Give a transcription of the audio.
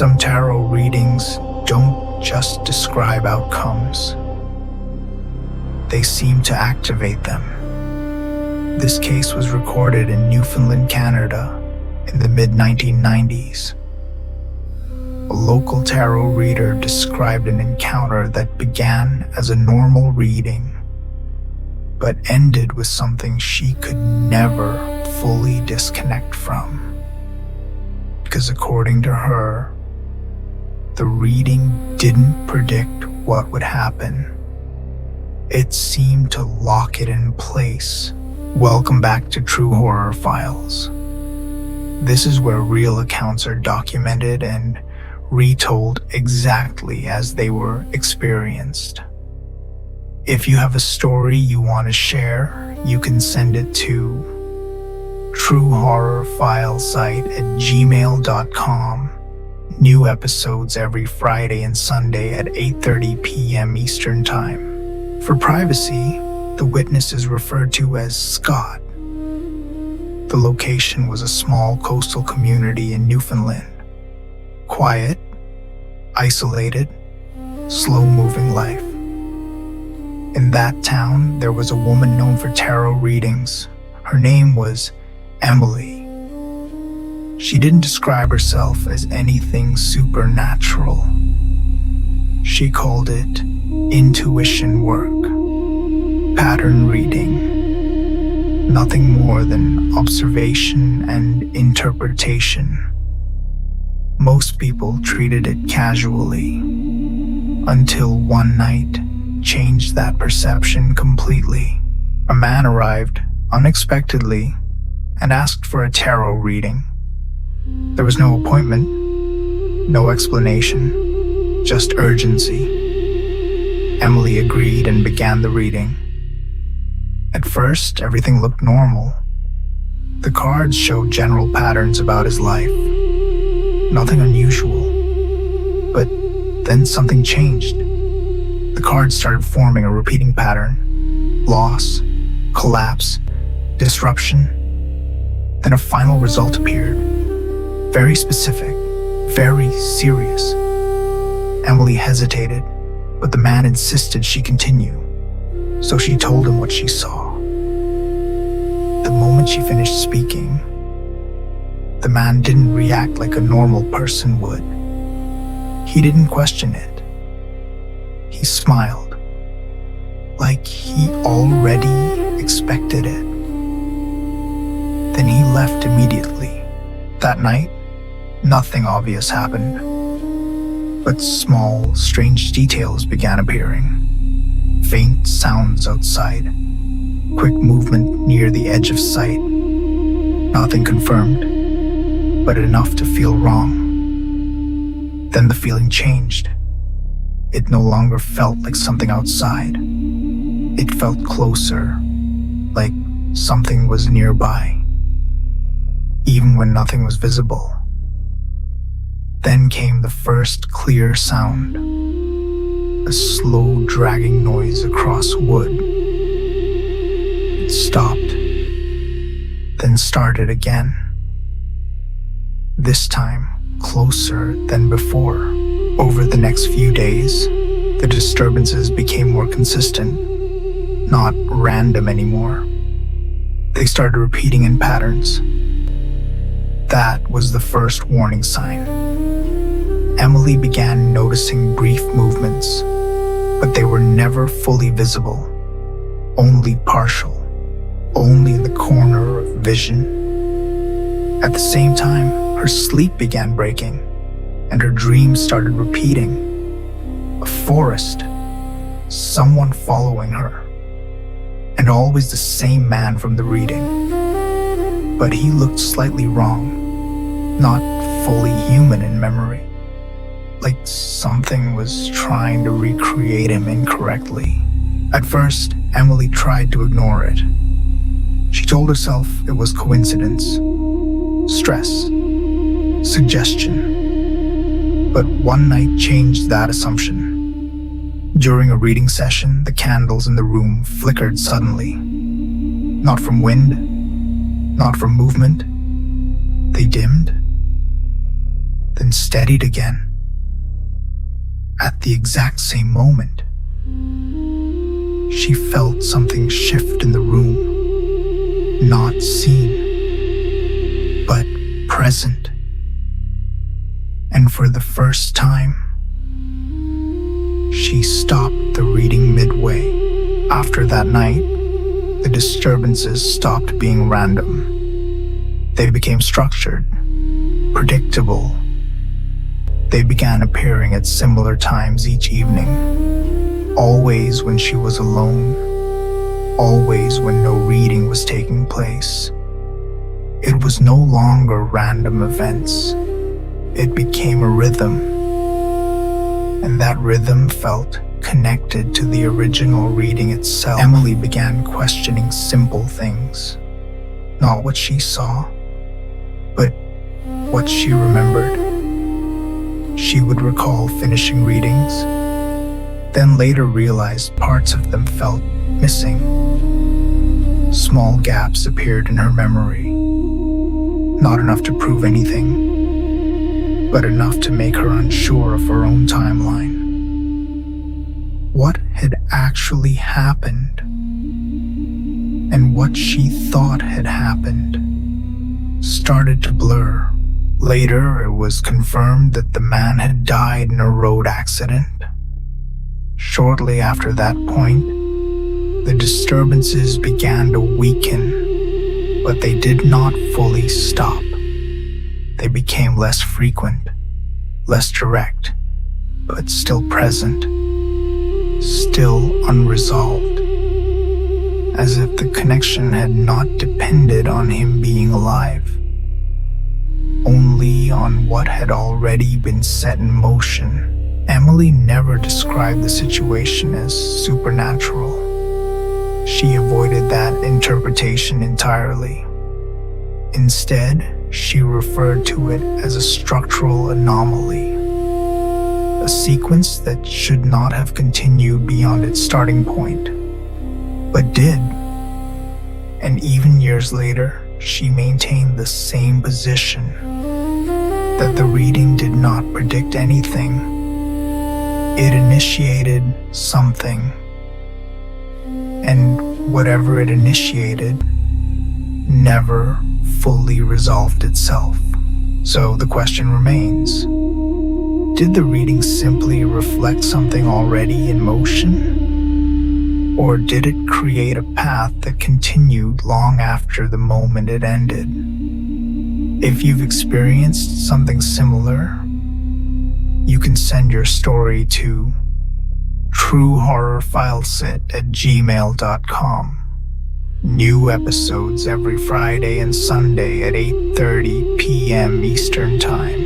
Some tarot readings don't just describe outcomes, they seem to activate them. This case was recorded in Newfoundland, Canada in the mid-1990s. A local tarot reader described an encounter that began as a normal reading, but ended with something she could never fully disconnect from. Because according to her, the reading didn't predict what would happen. It seemed to lock it in place. Welcome back to True Horror Files. This is where real accounts are documented and retold exactly as they were experienced. If you have a story you want to share, you can send it to truehorrorfilesite@gmail.com. New episodes every Friday and Sunday at 8:30 p.m. Eastern Time. For privacy, the witness is referred to as Scott. The location was a small coastal community in Newfoundland. Quiet, isolated, slow-moving life. In that town, there was a woman known for tarot readings. Her name was Emily. She didn't describe herself as anything supernatural. She called it intuition work, pattern reading, nothing more than observation and interpretation. Most people treated it casually, until one night changed that perception completely. A man arrived unexpectedly and asked for a tarot reading. There was no appointment, no explanation, just urgency. Emily agreed and began the reading. At first, everything looked normal. The cards showed general patterns about his life. Nothing unusual. But then something changed. The cards started forming a repeating pattern. Loss, collapse, disruption. Then a final result appeared. Very specific, very serious. Emily hesitated, but the man insisted she continue. So she told him what she saw. The moment she finished speaking, the man didn't react like a normal person would. He didn't question it. He smiled, like he already expected it. Then he left immediately. That night, nothing obvious happened, but small, strange details began appearing. Faint sounds outside, quick movement near the edge of sight. Nothing confirmed, but enough to feel wrong. Then the feeling changed. It no longer felt like something outside. It felt closer, like something was nearby, even when nothing was visible. Then came the first clear sound, a slow dragging noise across wood. It stopped, then started again. This time, closer than before. Over the next few days, the disturbances became more consistent, not random anymore. They started repeating in patterns. That was the first warning sign. Emily began noticing brief movements, but they were never fully visible, only partial, only in the corner of vision. At the same time, her sleep began breaking, and her dreams started repeating. A forest, someone following her, and always the same man from the reading. But he looked slightly wrong, not fully human in memory. Like something was trying to recreate him incorrectly. At first, Emily tried to ignore it. She told herself it was coincidence, stress, suggestion. But one night changed that assumption. During a reading session, the candles in the room flickered suddenly. Not from wind, not from movement. They dimmed. then steadied again. At the exact same moment, she felt something shift in the room, not seen, but present. And for the first time, she stopped the reading midway. After that night, the disturbances stopped being random. They became structured, predictable. They began appearing at similar times each evening, always when she was alone, always when no reading was taking place. It was no longer random events. It became a rhythm, and that rhythm felt connected to the original reading itself. Emily began questioning simple things, not what she saw, but what she remembered. She would recall finishing readings, then later realized parts of them felt missing. Small gaps appeared in her memory, not enough to prove anything, but enough to make her unsure of her own timeline. What had actually happened, and what she thought had happened, started to blur. Later, it was confirmed that the man had died in a road accident. Shortly after that point, the disturbances began to weaken, but they did not fully stop. They became less frequent, less direct, but still present, still unresolved, as if the connection had not depended on him being alive, only on what had already been set in motion. Emily never described the situation as supernatural. She avoided that interpretation entirely. Instead, she referred to it as a structural anomaly, a sequence that should not have continued beyond its starting point, but did. And even years later, she maintained the same position, that the reading did not predict anything. It initiated something, and whatever it initiated never fully resolved itself. So the question remains, did the reading simply reflect something already in motion? Or did it create a path that continued long after the moment it ended? If you've experienced something similar, you can send your story to truehorrorfilesit@gmail.com. New episodes every Friday and Sunday at 8:30 p.m. Eastern Time.